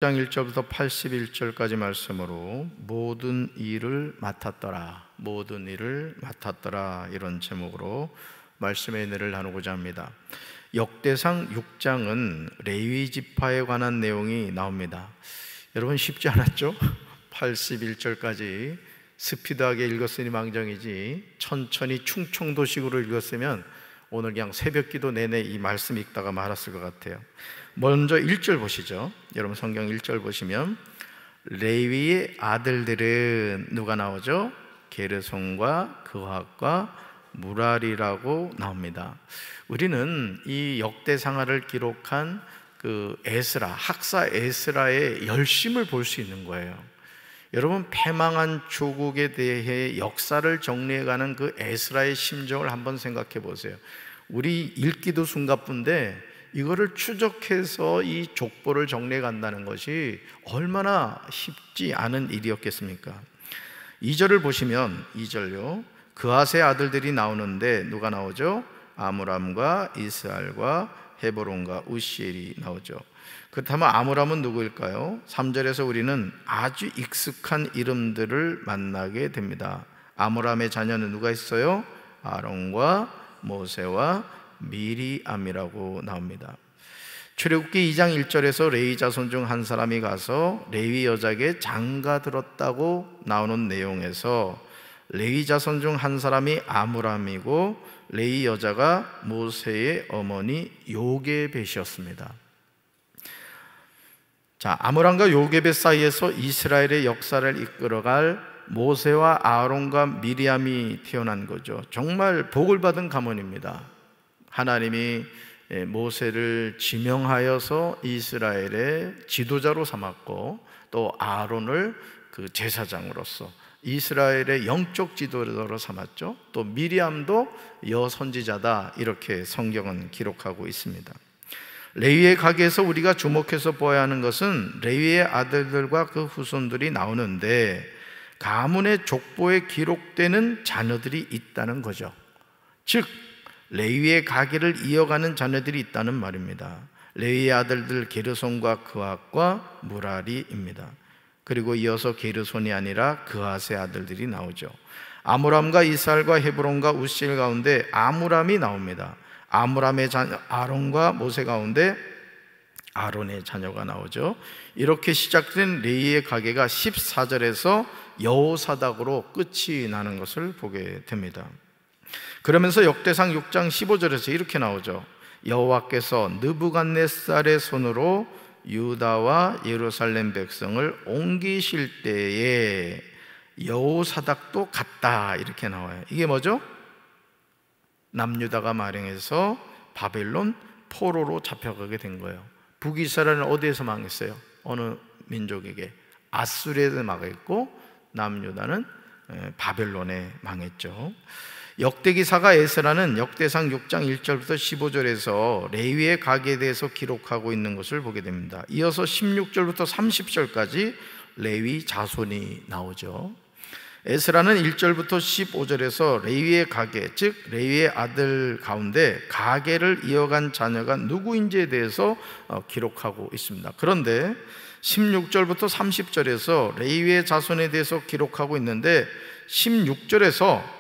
장 1절부터 81절까지 말씀으로 모든 일을 맡았더라, 모든 일을 맡았더라, 이런 제목으로 말씀의 은혜를 나누고자 합니다. 역대상 6장은 레위 지파에 관한 내용이 나옵니다. 여러분 쉽지 않았죠? 81절까지 스피드하게 읽었으니 망정이지 천천히 충청도식으로 읽었으면 오늘 그냥 새벽기도 내내 이 말씀 읽다가 말았을 것 같아요. 먼저 1절 보시죠. 여러분 성경 1절 보시면 레위의 아들들은 누가 나오죠? 게르손과 그핫과 무랄이라고 나옵니다. 우리는 이 역대상하를 기록한 그 에스라, 학사 에스라의 열심을 볼 수 있는 거예요. 여러분 패망한 조국에 대해 역사를 정리해가는 그 에스라의 심정을 한번 생각해 보세요. 우리 읽기도 숨가쁜데 이거를 추적해서 이 족보를 정리해 간다는 것이 얼마나 쉽지 않은 일이었겠습니까? 2절을 보시면 2절요, 그핫의 아들들이 나오는데 누가 나오죠? 아므람과 이스알과 헤브론과 우시엘이 나오죠. 그렇다면 아므람은 누구일까요? 3절에서 우리는 아주 익숙한 이름들을 만나게 됩니다. 아므람의 자녀는 누가 있어요? 아론과 모세와 미리암이라고 나옵니다. 출애굽기 2장 1절에서 레위 자손 중 한 사람이 가서 레위 여자에게 장가 들었다고 나오는 내용에서 레위 자손 중 한 사람이 아므람이고 레위 여자가 모세의 어머니 요게벳이었습니다. 자, 아므람과 요게벳 사이에서 이스라엘의 역사를 이끌어갈 모세와 아론과 미리암이 태어난 거죠. 정말 복을 받은 가문입니다. 하나님이 모세를 지명하여서 이스라엘의 지도자로 삼았고 또 아론을 그 제사장으로서 이스라엘의 영적 지도자로 삼았죠. 또 미리암도 여선지자다, 이렇게 성경은 기록하고 있습니다. 레위의 가계에서 우리가 주목해서 보아야 하는 것은 레위의 아들들과 그 후손들이 나오는데 가문의 족보에 기록되는 자녀들이 있다는 거죠. 즉 레위의 가계를 이어가는 자녀들이 있다는 말입니다. 레위의 아들들 게르손과 그핫과 무랄이입니다. 그리고 이어서 게르손이 아니라 그핫의 아들들이 나오죠. 아므람과 이스알과 헤브론과 우시엘 가운데 아므람이 나옵니다. 아므람의 자녀 아론과 모세 가운데 아론의 자녀가 나오죠. 이렇게 시작된 레위의 가계가 14절에서 여호사닥으로 끝이 나는 것을 보게 됩니다. 그러면서 역대상 6장 15절에서 이렇게 나오죠. 여호와께서 느부갓네살의 손으로 유다와 예루살렘 백성을 옮기실 때에 여호사닥도 갔다, 이렇게 나와요. 이게 뭐죠? 남유다가 말행해서 바벨론 포로로 잡혀가게 된 거예요. 북이스라엘은 어디에서 망했어요? 어느 민족에게? 아수르에서 망했고 남유다는 바벨론에 망했죠. 역대기사가 에스라는 역대상 6장 1절부터 15절에서 레위의 가계에 대해서 기록하고 있는 것을 보게 됩니다. 이어서 16절부터 30절까지 레위 자손이 나오죠. 에스라는 1절부터 15절에서 레위의 가계, 즉 레위의 아들 가운데 가계를 이어간 자녀가 누구인지에 대해서 기록하고 있습니다. 그런데 16절부터 30절에서 레위의 자손에 대해서 기록하고 있는데 16절에서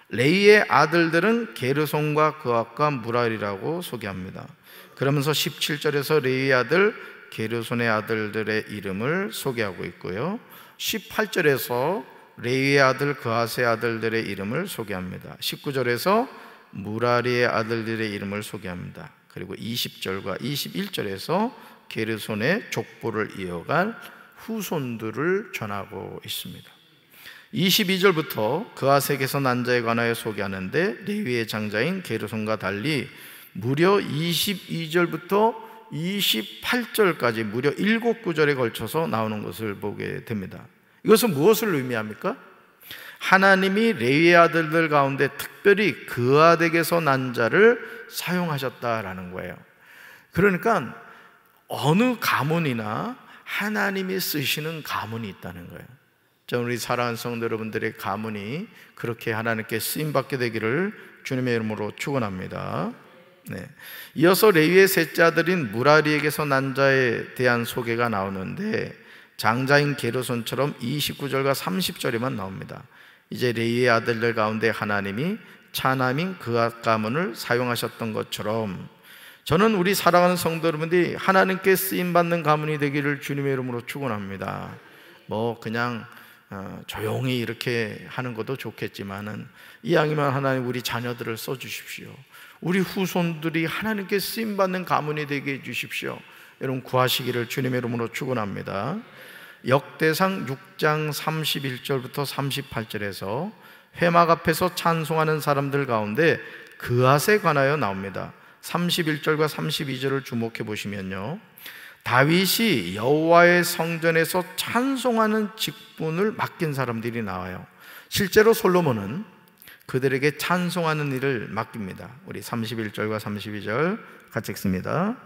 레위의 아들들은 게르손과 그핫과 무랄이라고 소개합니다. 그러면서 17절에서 레위의 아들 게르손의 아들들의 이름을 소개하고 있고요, 18절에서 레위의 아들 그핫의 아들들의 이름을 소개합니다. 19절에서 무랄이의 아들들의 이름을 소개합니다. 그리고 20절과 21절에서 게르손의 족보를 이어갈 후손들을 전하고 있습니다. 22절부터 그핫에게서 난 자에 관하여 소개하는데 레위의 장자인 게르손과 달리 무려 22절부터 28절까지 무려 7구절에 걸쳐서 나오는 것을 보게 됩니다. 이것은 무엇을 의미합니까? 하나님이 레위의 아들들 가운데 특별히 그핫에게서 난 자를 사용하셨다라는 거예요. 그러니까 어느 가문이나 하나님이 쓰시는 가문이 있다는 거예요. 우리 사랑하는 성도 여러분들의 가문이 그렇게 하나님께 쓰임받게 되기를 주님의 이름으로 축원합니다. 네. 이어서 레위의 셋째 아들인 무라리에게서 난 자에 대한 소개가 나오는데 장자인 게르손처럼 29절과 30절에만 나옵니다. 이제 레위의 아들들 가운데 하나님이 차남인 그앗 가문을 사용하셨던 것처럼 저는 우리 사랑하는 성도 여러분들이 하나님께 쓰임받는 가문이 되기를 주님의 이름으로 축원합니다. 그냥 조용히 이렇게 하는 것도 좋겠지만은 이왕이면 하나님 우리 자녀들을 써주십시오. 우리 후손들이 하나님께 쓰임받는 가문이 되게 해주십시오. 여러분 구하시기를 주님의 이름으로 축원합니다. 역대상 6장 31절부터 38절에서 회막 앞에서 찬송하는 사람들 가운데 그앗에 관하여 나옵니다. 31절과 32절을 주목해 보시면요, 다윗이 여호와의 성전에서 찬송하는 직분을 맡긴 사람들이 나와요. 실제로 솔로몬은 그들에게 찬송하는 일을 맡깁니다. 우리 31절과 32절 같이 읽습니다.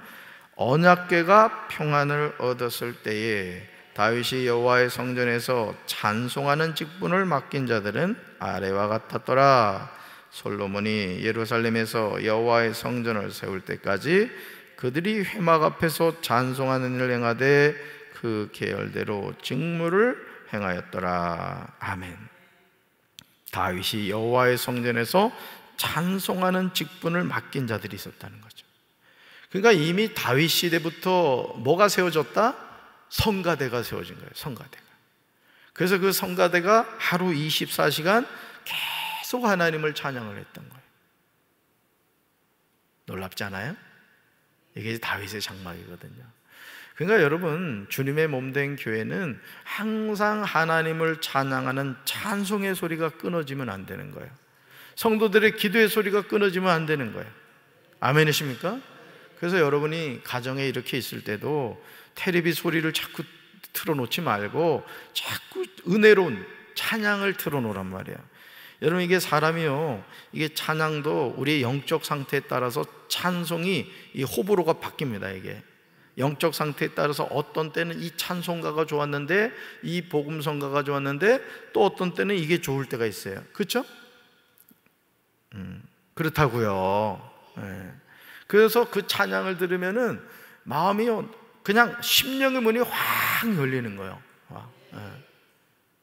언약궤가 평안을 얻었을 때에 다윗이 여호와의 성전에서 찬송하는 직분을 맡긴 자들은 아래와 같았더라. 솔로몬이 예루살렘에서 여호와의 성전을 세울 때까지 그들이 회막 앞에서 찬송하는 일을 행하되 그 계열대로 직무를 행하였더라. 아멘. 다윗이 여호와의 성전에서 찬송하는 직분을 맡긴 자들이 있었다는 거죠. 그러니까 이미 다윗 시대부터 뭐가 세워졌다? 성가대가 세워진 거예요. 성가대가. 그래서 그 성가대가 하루 24시간 계속 하나님을 찬양을 했던 거예요. 놀랍지 않아요? 이게 다윗의 장막이거든요. 그러니까 여러분, 주님의 몸된 교회는 항상 하나님을 찬양하는 찬송의 소리가 끊어지면 안 되는 거예요. 성도들의 기도의 소리가 끊어지면 안 되는 거예요. 아멘이십니까? 그래서 여러분이 가정에 이렇게 있을 때도 텔레비 소리를 자꾸 틀어놓지 말고 자꾸 은혜로운 찬양을 틀어놓으란 말이에요. 여러분, 이게 사람이요, 이게 찬양도 우리의 영적 상태에 따라서 찬송이 이 호불호가 바뀝니다. 이게 영적 상태에 따라서 어떤 때는 이 찬송가가 좋았는데 이 복음성가가 좋았는데 또 어떤 때는 이게 좋을 때가 있어요. 그렇죠? 그렇다고요. 네. 그래서 그 찬양을 들으면은 마음이요, 그냥 심령의 문이 확 열리는 거예요. 네.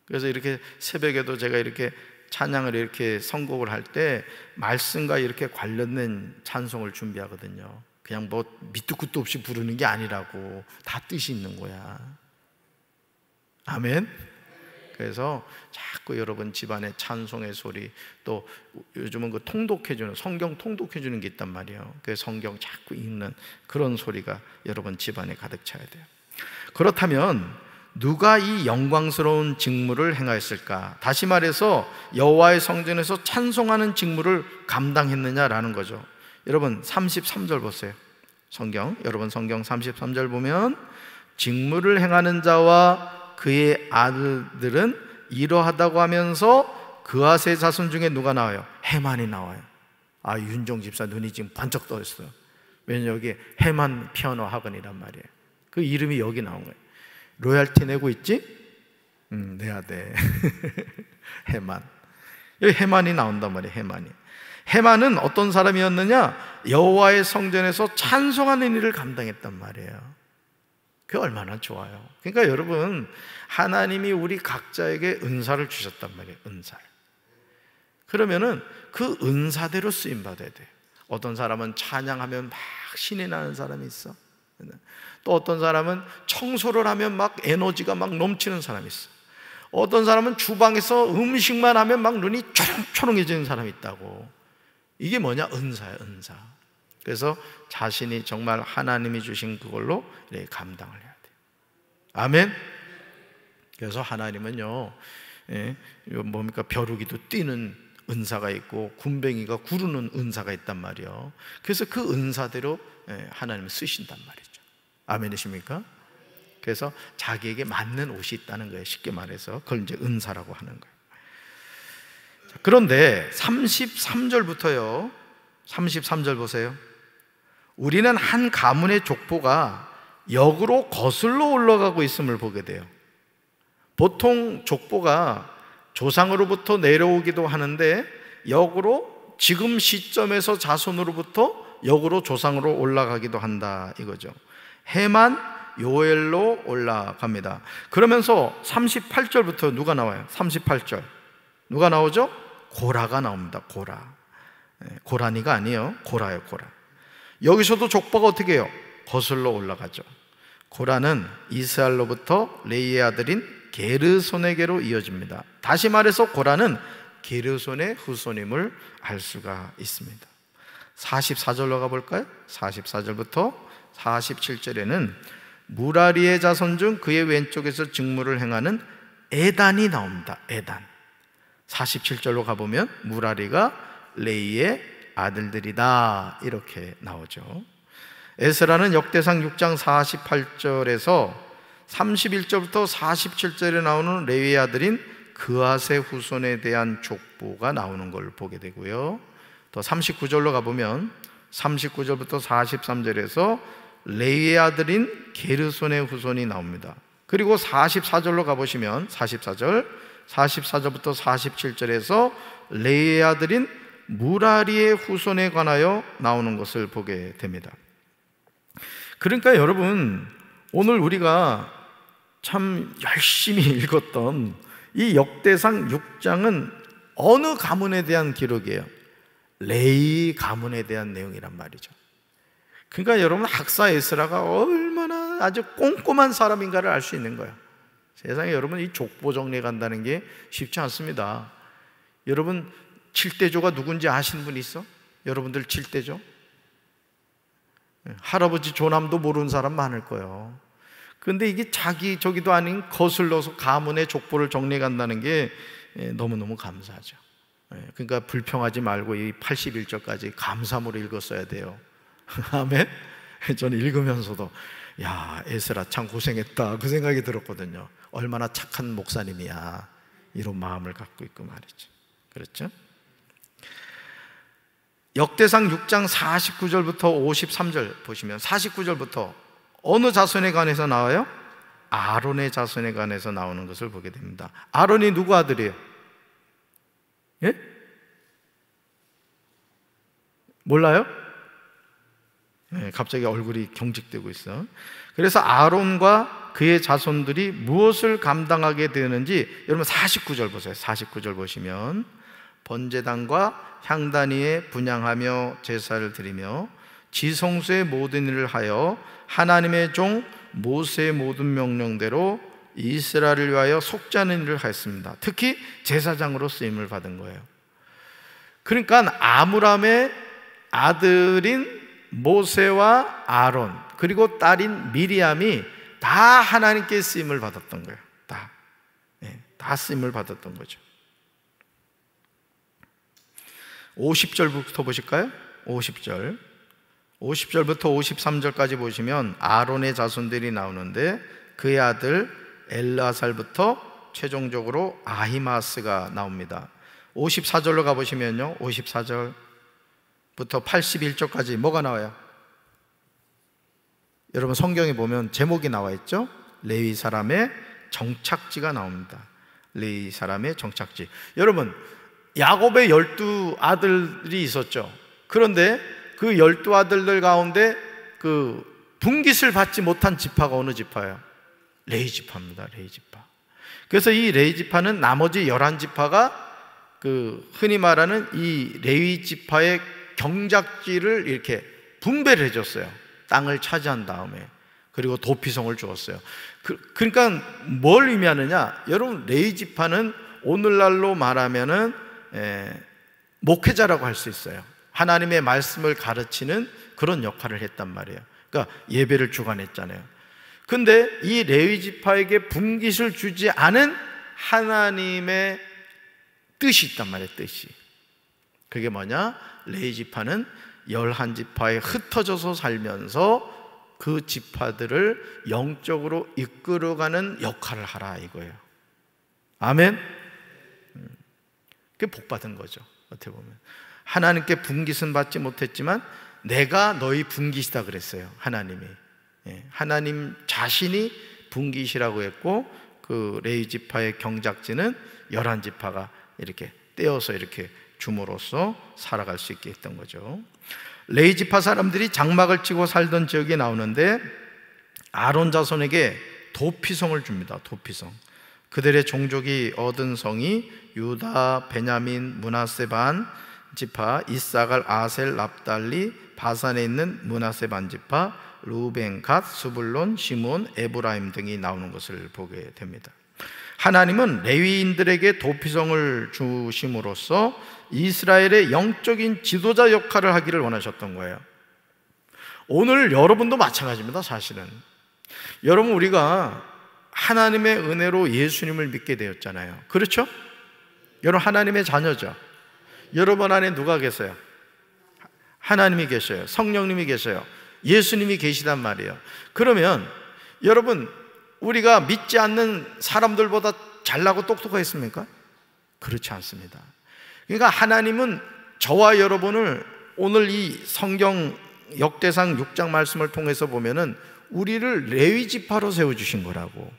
그래서 이렇게 새벽에도 제가 이렇게 찬양을 이렇게 선곡을 할 때 말씀과 이렇게 관련된 찬송을 준비하거든요. 그냥 밑도 끝도 없이 부르는 게 아니라고, 다 뜻이 있는 거야. 아멘. 그래서 자꾸 여러분 집안에 찬송의 소리, 또 요즘은 그 통독해주는, 성경 통독해주는 게 있단 말이에요. 그 성경 자꾸 읽는 그런 소리가 여러분 집안에 가득 차야 돼요. 그렇다면 누가 이 영광스러운 직무를 행하였을까? 다시 말해서 여호와의 성전에서 찬송하는 직무를 감당했느냐라는 거죠. 여러분 33절 보세요. 여러분 성경 33절 보면 직무를 행하는 자와 그의 아들들은 이러하다고 하면서 그앗의 자손 중에 누가 나와요? 해만이 나와요. 윤종 집사 눈이 지금 반짝 떠 있어요. 왜냐면 여기 해만 피아노 학원이란 말이에요. 그 이름이 여기 나온 거예요. 로얄티 내고 있지? 내야 돼. 해만. 여기 해만이 나온단 말이에요. 해만은 어떤 사람이었느냐? 여호와의 성전에서 찬송하는 일을 감당했단 말이에요. 그게 얼마나 좋아요. 그러니까 여러분, 하나님이 우리 각자에게 은사를 주셨단 말이에요. 은사를. 그러면은 그 은사대로 쓰임 받아야 돼요. 어떤 사람은 찬양하면 막 신이 나는 사람이 있어. 또 어떤 사람은 청소를 하면 막 에너지가 막 넘치는 사람이 있어. 어떤 사람은 주방에서 음식만 하면 막 눈이 초롱초롱해지는 사람이 있다고. 이게 뭐냐? 은사야, 은사. 그래서 자신이 정말 하나님이 주신 그걸로 이렇게 감당을 해야 돼요. 아멘. 그래서 하나님은요, 뭡니까? 벼루기도 뛰는 은사가 있고 군뱅이가 구르는 은사가 있단 말이에요. 그래서 그 은사대로 하나님을 쓰신단 말이죠. 아멘이십니까? 그래서 자기에게 맞는 옷이 있다는 거예요. 쉽게 말해서 그걸 이제 은사라고 하는 거예요. 그런데 33절부터요, 33절 보세요. 우리는 한 가문의 족보가 역으로 거슬러 올라가고 있음을 보게 돼요. 보통 족보가 조상으로부터 내려오기도 하는데 역으로 지금 시점에서 자손으로부터 역으로 조상으로 올라가기도 한다 이거죠. 해만 요엘로 올라갑니다. 그러면서 38절부터 누가 나와요? 38절 누가 나오죠? 고라가 나옵니다. 고라. 고라니가 아니에요. 고라예요. 고라. 여기서도 족보가 어떻게 해요? 거슬러 올라가죠. 고라는 이스라엘로부터 레이의 아들인 게르손에게로 이어집니다. 다시 말해서 고라는 게르손의 후손임을 알 수가 있습니다. 44절로 가볼까요? 44절부터 47절에는 무라리의 자손 중 그의 왼쪽에서 직무를 행하는 에단이 나옵니다. 에단. 47절로 가보면 무라리가 레이의 아들들이다 이렇게 나오죠. 에스라는 역대상 6장 48절에서 31절부터 47절에 나오는 레위의 아들인 그앗의 후손에 대한 족보가 나오는 걸 보게 되고요. 또 39절로 가보면 39절부터 43절에서 레위의 아들인 게르손의 후손이 나옵니다. 그리고 44절로 가보시면 44절부터 47절에서 레위의 아들인 무라리의 후손에 관하여 나오는 것을 보게 됩니다. 그러니까 여러분, 오늘 우리가 참 열심히 읽었던 이 역대상 6장은 어느 가문에 대한 기록이에요? 레위 가문에 대한 내용이란 말이죠. 그러니까 여러분, 학사 에스라가 얼마나 아주 꼼꼼한 사람인가를 알 수 있는 거예요. 세상에 여러분, 이 족보 정리해 간다는 게 쉽지 않습니다. 여러분, 칠대조가 누군지 아시는 분 있어? 여러분들 칠대조? 할아버지 조남도 모르는 사람 많을 거예요. 그런데 이게 자기 저기도 아닌 거슬러서 가문의 족보를 정리해 간다는 게 너무너무 감사하죠. 그러니까 불평하지 말고 이 81절까지 감사함으로 읽었어야 돼요. 아멘? 저는 읽으면서도 야, 에스라 참 고생했다 그 생각이 들었거든요. 얼마나 착한 목사님이야, 이런 마음을 갖고 있고 말이죠. 그렇죠? 역대상 6장 49절부터 53절 보시면 49절부터 어느 자손에 관해서 나와요? 아론의 자손에 관해서 나오는 것을 보게 됩니다. 아론이 누구 아들이에요? 예? 몰라요? 네, 갑자기 얼굴이 경직되고 있어. 그래서 아론과 그의 자손들이 무엇을 감당하게 되는지 여러분 49절 보세요. 49절 보시면 번제단과 향단 위에 분향하며 제사를 드리며 지성소의 모든 일을 하여 하나님의 종 모세의 모든 명령대로 이스라엘을 위하여 속죄하는 일을 하였습니다. 특히 제사장으로 쓰임을 받은 거예요. 그러니까 아므람의 아들인 모세와 아론 그리고 딸인 미리암이 다 하나님께 쓰임을 받았던 거예요. 다 쓰임을 받았던 거죠. 50절부터 보실까요? 50절부터 53절까지 보시면 아론의 자손들이 나오는데 그의 아들 엘르아살부터 최종적으로 아히마스가 나옵니다. 54절로 가보시면요, 54절부터 81절까지 뭐가 나와요? 여러분 성경에 보면 제목이 나와 있죠? 레위 사람의 정착지가 나옵니다. 레위 사람의 정착지. 여러분, 야곱의 12아들이 있었죠. 그런데 그 12아들들 가운데 그 분깃을 받지 못한 지파가 어느 지파예요? 레위 지파입니다. 레위 지파. 그래서 이 레위 지파는 나머지 11지파가 그 흔히 말하는 이 레위 지파의 경작지를 이렇게 분배를 해줬어요. 땅을 차지한 다음에. 그리고 도피성을 주었어요. 그러니까 뭘 의미하느냐? 여러분, 레위 지파는 오늘날로 말하면은 목회자라고 할 수 있어요. 하나님의 말씀을 가르치는 그런 역할을 했단 말이에요. 그러니까 예배를 주관했잖아요. 근데 이 레위 지파에게 분깃을 주지 않은 하나님의 뜻이 있단 말이에요. 뜻이. 그게 뭐냐? 레위 지파는 11지파에 흩어져서 살면서 그 지파들을 영적으로 이끌어가는 역할을 하라 이거예요. 아멘? 그게 복받은 거죠. 어떻게 보면 하나님께 분깃은 받지 못했지만 내가 너희 분깃이다 그랬어요. 하나님이. 하나님 자신이 분깃이라고 했고 그 레위 지파의 경작지는 11지파가 이렇게 떼어서 이렇게 줌으로써 살아갈 수 있게 했던 거죠. 레위 지파 사람들이 장막을 치고 살던 지역에 나오는데 아론 자손에게 도피성을 줍니다. 도피성. 그들의 종족이 얻은 성이 유다, 베냐민, 므낫세 반 지파, 이사갈, 아셀, 납달리, 바산에 있는 므낫세 반 지파, 루벤, 갓, 스불론, 시몬, 에브라임 등이 나오는 것을 보게 됩니다. 하나님은 레위인들에게 도피성을 주심으로써 이스라엘의 영적인 지도자 역할을 하기를 원하셨던 거예요. 오늘 여러분도 마찬가지입니다. 사실은 여러분, 우리가 하나님의 은혜로 예수님을 믿게 되었잖아요. 그렇죠? 여러분 하나님의 자녀죠. 여러분 안에 누가 계세요? 하나님이 계셔요. 성령님이 계셔요. 예수님이 계시단 말이에요. 그러면 여러분, 우리가 믿지 않는 사람들보다 잘나고 똑똑하겠습니까? 그렇지 않습니다. 그러니까 하나님은 저와 여러분을 오늘 이 성경 역대상 6장 말씀을 통해서 보면은 우리를 레위 지파로 세워주신 거라고.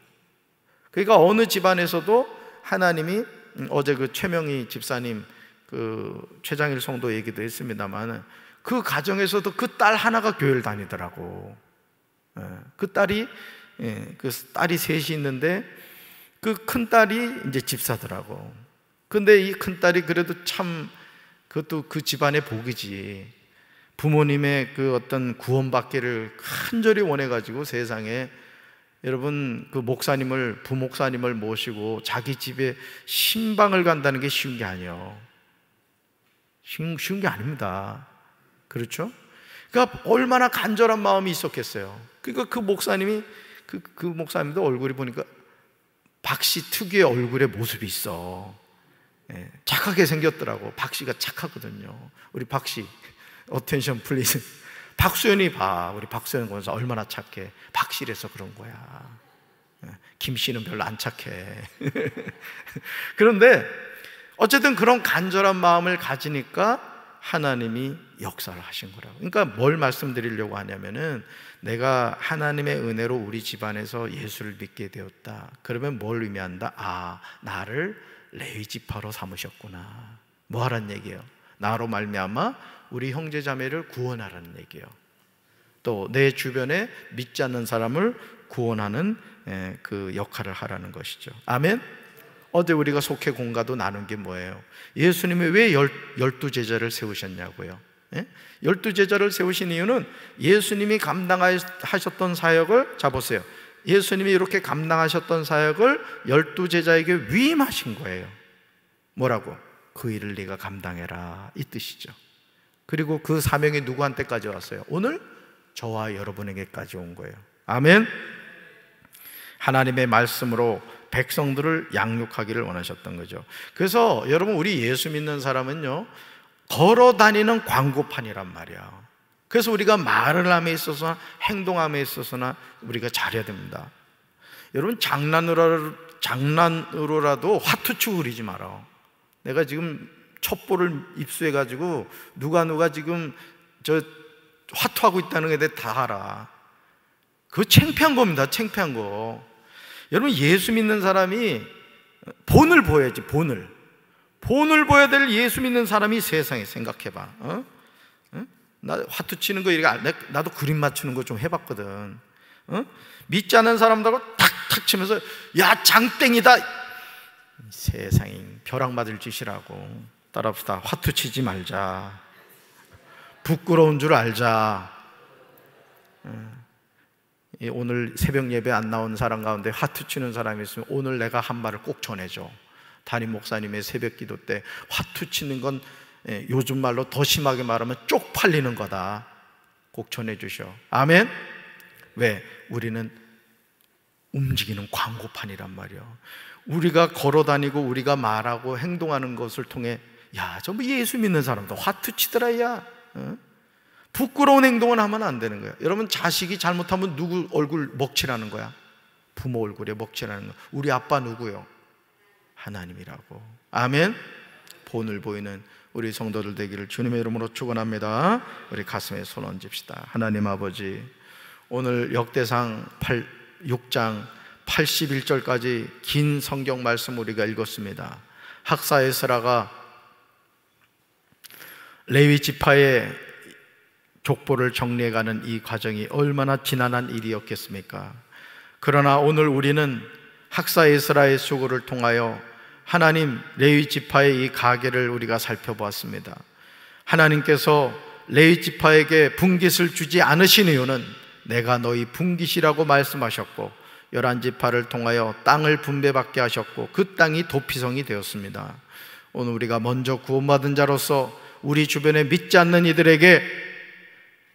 그러니까 어느 집안에서도 하나님이, 어제 그 최명희 집사님 그 최장일 성도 얘기도 했습니다만, 그 가정에서도 그 딸 하나가 교회를 다니더라고. 그 딸이 셋이 있는데 그 큰 딸이 이제 집사더라고. 근데 이 큰 딸이 그래도 참, 그것도 그 집안의 복이지. 부모님의 그 어떤 구원받기를 간절히 원해가지고 세상에, 여러분, 그 목사님을, 부목사님을 모시고 자기 집에 신방을 간다는 게 쉬운 게 아니에요. 쉬운 게 아닙니다. 그렇죠? 그러니까 얼마나 간절한 마음이 있었겠어요. 그러니까 그 목사님이, 그 목사님도 얼굴이 보니까 박씨 특유의 얼굴의 모습이 있어. 착하게 생겼더라고. 박씨가 착하거든요. 우리 박씨, 어텐션 플리즈. 박수연이 봐. 우리 박수연 권사 얼마나 착해. 박씨라서 그런 거야. 김씨는 별로 안 착해. 그런데 어쨌든 그런 간절한 마음을 가지니까 하나님이 역사를 하신 거라고. 그러니까 뭘 말씀드리려고 하냐면은, 내가 하나님의 은혜로 우리 집안에서 예수를 믿게 되었다. 그러면 뭘 의미한다? 아, 나를 레위 지파로 삼으셨구나. 뭐 하란 얘기예요? 나로 말미암아 우리 형제 자매를 구원하라는 얘기예요. 또 내 주변에 믿지 않는 사람을 구원하는 그 역할을 하라는 것이죠. 아멘. 어제 우리가 속회 공가도 나눈 게 뭐예요? 예수님이 왜 12제자를 세우셨냐고요. 12제자를 세우신 이유는 예수님이 감당하셨던 사역을, 자 보세요, 예수님이 이렇게 감당하셨던 사역을 12제자에게 위임하신 거예요. 뭐라고? 그 일을 네가 감당해라, 이 뜻이죠. 그리고 그 사명이 누구한테까지 왔어요? 오늘 저와 여러분에게까지 온 거예요. 아멘. 하나님의 말씀으로 백성들을 양육하기를 원하셨던 거죠. 그래서 여러분, 우리 예수 믿는 사람은요, 걸어 다니는 광고판이란 말이야. 그래서 우리가 말을 함에 있어서나 행동함에 있어서나 우리가 잘해야 됩니다. 여러분, 장난으로라도 화투치고 그러지 마라. 내가 지금 첩보를 입수해가지고 누가 지금 저 화투하고 있다는 게 다 알아. 그거 창피한 겁니다. 창피한 거. 여러분, 예수 믿는 사람이 본을 보여야지. 본을 보여야 될 예수 믿는 사람이 세상에, 생각해봐. 나 화투 치는 거 이렇게, 나도 그림 맞추는 거 좀 해봤거든. 믿지 않는 사람들하고 탁탁 치면서 야 장땡이다, 세상에 벼락 맞을 짓이라고. 따라합시다. 화투 치지 말자. 부끄러운 줄 알자. 오늘 새벽 예배 안 나온 사람 가운데 화투 치는 사람이 있으면 오늘 내가 한 말을 꼭 전해줘. 담임 목사님의 새벽 기도 때 화투 치는 건 요즘 말로 더 심하게 말하면 쪽팔리는 거다. 꼭 전해주셔. 아멘. 왜? 우리는 움직이는 광고판이란 말이야. 우리가 걸어다니고 우리가 말하고 행동하는 것을 통해, 야, 저 뭐 예수 믿는 사람도 화투 치더라, 야. 부끄러운 행동은 하면 안 되는 거야. 여러분, 자식이 잘못하면 누구 얼굴 먹칠하는 거야? 부모 얼굴에 먹칠하는 거야. 우리 아빠 누구요? 하나님이라고. 아멘. 본을 보이는 우리 성도들 되기를 주님의 이름으로 축원합니다. 우리 가슴에 손 얹읍시다. 하나님 아버지, 오늘 역대상 6장 81절까지 긴 성경 말씀 우리가 읽었습니다. 학사 에스라가 레위 지파의 족보를 정리해가는 이 과정이 얼마나 지난한 일이었겠습니까? 그러나 오늘 우리는 학사 에스라의 수고를 통하여 하나님 레위 지파의 이 가계를 우리가 살펴보았습니다. 하나님께서 레위 지파에게 분깃을 주지 않으신 이유는 내가 너희 분깃이라고 말씀하셨고 11지파를 통하여 땅을 분배받게 하셨고 그 땅이 도피성이 되었습니다. 오늘 우리가 먼저 구원받은 자로서 우리 주변에 믿지 않는 이들에게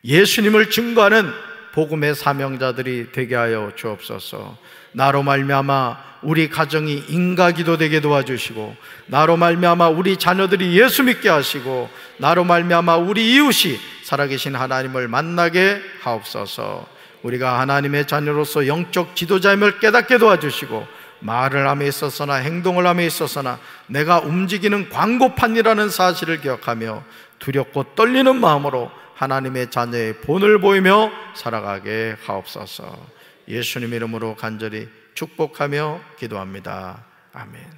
예수님을 증거하는 복음의 사명자들이 되게 하여 주옵소서. 나로 말미암아 우리 가정이 인가기도 되게 도와주시고, 나로 말미암아 우리 자녀들이 예수 믿게 하시고, 나로 말미암아 우리 이웃이 살아계신 하나님을 만나게 하옵소서. 우리가 하나님의 자녀로서 영적 지도자임을 깨닫게 도와주시고, 말을 함에 있어서나 행동을 함에 있어서나 내가 움직이는 광고판이라는 사실을 기억하며 두렵고 떨리는 마음으로 하나님의 자녀의 본을 보이며 살아가게 하옵소서. 예수님 이름으로 간절히 축복하며 기도합니다. 아멘.